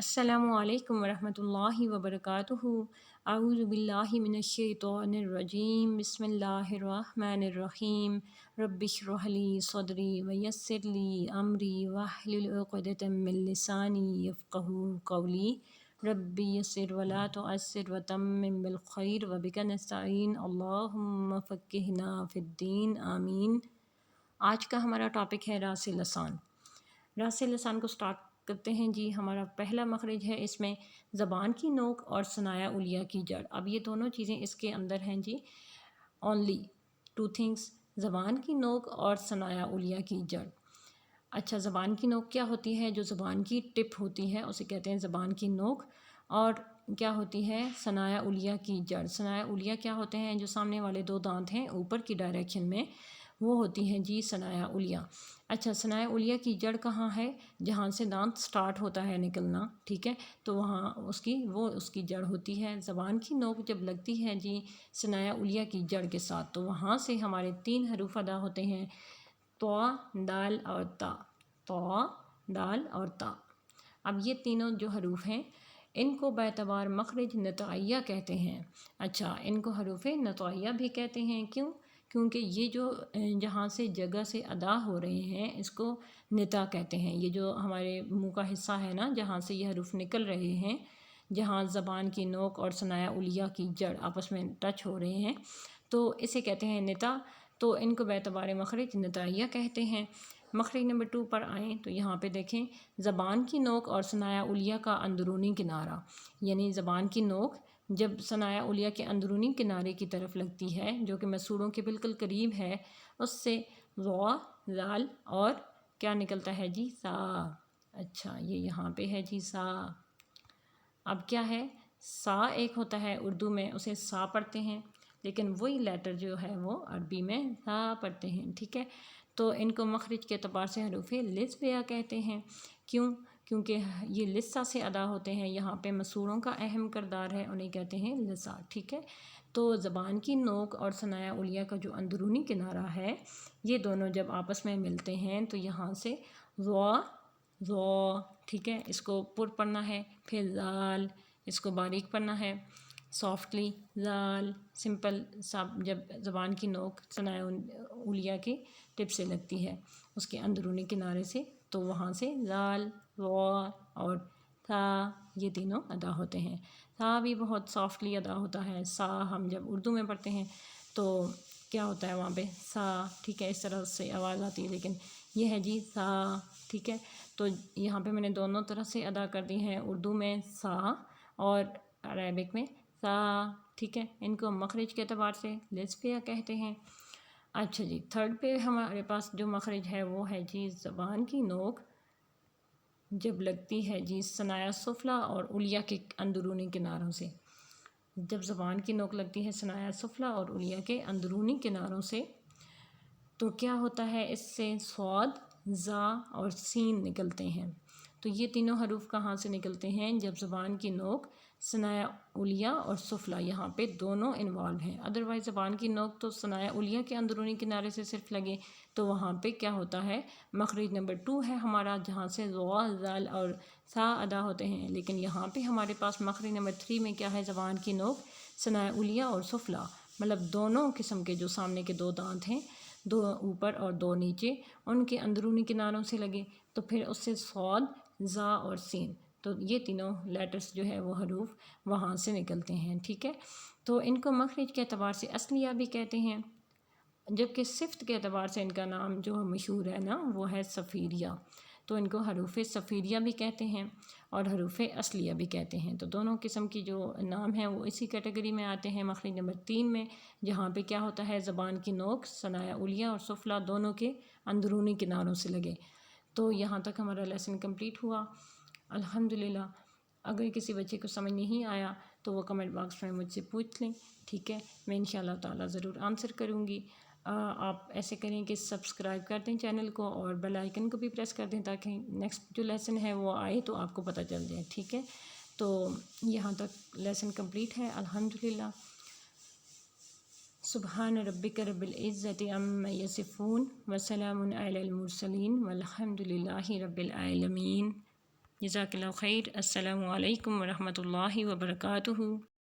السلام علیکم ورحمۃ اللہ وبرکاتہ۔ اعوذ باللہ من الشیطان الرجیم، بسم اللہ الرحمن الرحیم۔ رب اشرح لی صدری ویسر لی امری واحلل عقدۃ من لسانی یفقہوا قولی۔ رب یسر ولا تعسر وتمم بالخیر وبک نستعین، اللہم فقہنا فی الدین، آمین۔ آج کا ہمارا ٹاپک ہے راس لسان۔ راس لسان کو سٹارٹ کرتے ہیں جی۔ ہمارا پہلا مخرج ہے اس میں زبان کی نوک اور ثنایا علیہ کی جڑ۔ اب یہ دونوں چیزیں اس کے اندر ہیں جی، اونلی ٹو تھنگس، زبان کی نوک اور ثنایا علیہ کی جڑ۔ اچھا، زبان کی نوک کیا ہوتی ہے؟ جو زبان کی ٹپ ہوتی ہے اسے کہتے ہیں زبان کی نوک، اور کیا ہوتی ہے؟ ثنایا علیہ کی جڑ۔ ثنایا علیہ کیا ہوتے ہیں؟ جو سامنے والے دو دانت ہیں اوپر کی ڈائریکشن میں، وہ ہوتی ہیں جی ثنایا علیہ۔ اچھا، ثنایا علیہ کی جڑ کہاں ہے؟ جہاں سے دانت سٹارٹ ہوتا ہے نکلنا، ٹھیک ہے، تو وہاں اس کی جڑ ہوتی ہے۔ زبان کی نوک جب لگتی ہے جی ثنایا علیہ کی جڑ کے ساتھ، تو وہاں سے ہمارے 3 حروف ادا ہوتے ہیں، طا، دال اور تا۔ طا، دال اور تا۔ اب یہ تینوں جو حروف ہیں ان کو باعتبار مخرج نطعیہ کہتے ہیں۔ اچھا، ان کو حروف نطعیہ بھی کہتے ہیں، کیوں؟ کیونکہ یہ جو جہاں سے جگہ سے ادا ہو رہے ہیں اس کو نطع کہتے ہیں۔ یہ جو ہمارے منہ کا حصہ ہے نا، جہاں سے یہ حروف نکل رہے ہیں، جہاں زبان کی نوک اور ثنایا علیہ کی جڑ آپس میں ٹچ ہو رہے ہیں، تو اسے کہتے ہیں نطع۔ تو ان کو باعتبار مخرج نطعیہ کہتے ہیں۔ مخرج نمبر 2 پر آئیں تو یہاں پہ دیکھیں، زبان کی نوک اور ثنایا علیہ کا اندرونی کنارہ، یعنی زبان کی نوک جب ثنایا علیہ کے اندرونی کنارے کی طرف لگتی ہے، جو کہ مسوڑوں کے بالکل قریب ہے، اس سے ضا، ذال اور کیا نکلتا ہے جی؟ سا۔ اچھا، یہ یہاں پہ ہے جی سا۔ اب کیا ہے؟ سا ایک ہوتا ہے اردو میں اسے سا پڑھتے ہیں، لیکن وہی لیٹر جو ہے وہ عربی میں سا پڑھتے ہیں، ٹھیک ہے۔ تو ان کو مخرج کے اعتبار سے حروف لسبیہ کہتے ہیں۔ کیوں؟ کیونکہ یہ لسہ سے ادا ہوتے ہیں، یہاں پہ مسوڑوں کا اہم کردار ہے، انہیں کہتے ہیں لسہ، ٹھیک ہے۔ تو زبان کی نوک اور ثنایا علیہ کا جو اندرونی کنارہ ہے، یہ دونوں جب آپس میں ملتے ہیں تو یہاں سے ضا، ضا، ٹھیک ہے، اس کو پر پڑھنا ہے، پھر ذال، اس کو باریک پڑھنا ہے، سافٹلی، ذال، سمپل سب جب زبان کی نوک ثنایا علیہ کی ٹپ سے لگتی ہے اس کے اندرونی کنارے سے، تو وہاں سے ذال، ضا اور تھا، یہ تینوں ادا ہوتے ہیں۔ تھا بھی بہت سافٹلی ادا ہوتا ہے۔ سا ہم جب اردو میں پڑھتے ہیں تو کیا ہوتا ہے وہاں پہ؟ سا، ٹھیک ہے، اس طرح سے آواز آتی ہے، لیکن یہ ہے جی سا، ٹھیک ہے۔ تو یہاں پہ میں نے دونوں طرح سے ادا کر دی ہیں، اردو میں سا اور عربک میں سا، ٹھیک ہے۔ ان کو مخرج کے اعتبار سے لسبیہ کہتے ہیں۔ اچھا جی، تھرڈ پہ ہمارے پاس جو مخرج ہے وہ ہے جی زبان کی نوک جب لگتی ہے جی ثنایا سفلیٰ اور علیہ کے اندرونی کناروں سے۔ جب زبان کی نوک لگتی ہے ثنایا سفلیٰ اور علیہ کے اندرونی کناروں سے، تو کیا ہوتا ہے؟ اس سے صاد، زا اور سین نکلتے ہیں۔ تو یہ تینوں حروف کہاں سے نکلتے ہیں؟ جب زبان کی نوک ثنایا علیہ اور سفلیٰ یہاں پہ دونوں انوالو ہیں۔ ادروائز زبان کی نوک تو ثنایا علیہ کے اندرونی کنارے سے صرف لگے تو وہاں پہ کیا ہوتا ہے؟ مخرج نمبر 2 ہے ہمارا، جہاں سے ضا، ذال اور سا ادا ہوتے ہیں، لیکن یہاں پہ ہمارے پاس مخرج نمبر 3 میں کیا ہے؟ زبان کی نوک ثنایا علیہ اور سفلیٰ، مطلب دونوں قسم کے جو سامنے کے 2 دانت ہیں، 2 اوپر اور 2 نیچے، ان کے اندرونی کناروں سے لگے، تو پھر اس سے صاد، زا اور سین، تو یہ تینوں لیٹرز جو ہے وہ حروف وہاں سے نکلتے ہیں، ٹھیک ہے۔ تو ان کو مخرج کے اعتبار سے اصلیہ بھی کہتے ہیں، جبکہ صفت کے اعتبار سے ان کا نام جو مشہور ہے نا وہ ہے صفیریہ۔ تو ان کو حروف صفیریہ بھی کہتے ہیں اور حروف اصلیہ بھی کہتے ہیں۔ تو دونوں قسم کی جو نام ہیں وہ اسی کیٹیگری میں آتے ہیں، مخرج نمبر 3 میں، جہاں پہ کیا ہوتا ہے؟ زبان کی نوک ثنایا علیہ اور سفلیٰ دونوں کے اندرونی کناروں سے لگے۔ تو یہاں تک ہمارا لیسن کمپلیٹ ہوا، الحمدللہ۔ اگر کسی بچے کو سمجھ نہیں آیا تو وہ کمنٹ باکس میں مجھ سے پوچھ لیں، ٹھیک ہے، میں انشاءاللہ تعالیٰ ضرور آنسر کروں گی۔ آپ ایسے کریں کہ سبسکرائب کر دیں چینل کو اور بیل آئیکن کو بھی پریس کر دیں تاکہ نیکسٹ جو لیسن ہے وہ آئے تو آپ کو پتہ چل جائے، ٹھیک ہے۔ تو یہاں تک لیسن کمپلیٹ ہے، الحمدللہ۔ سبحان ربک رب العزت عما یصفون وسلام علی المرسلین والحمد للہ رب العالمین۔ جزاک اللہ خیر. السلام علیکم ورحمۃ اللہ وبرکاتہ.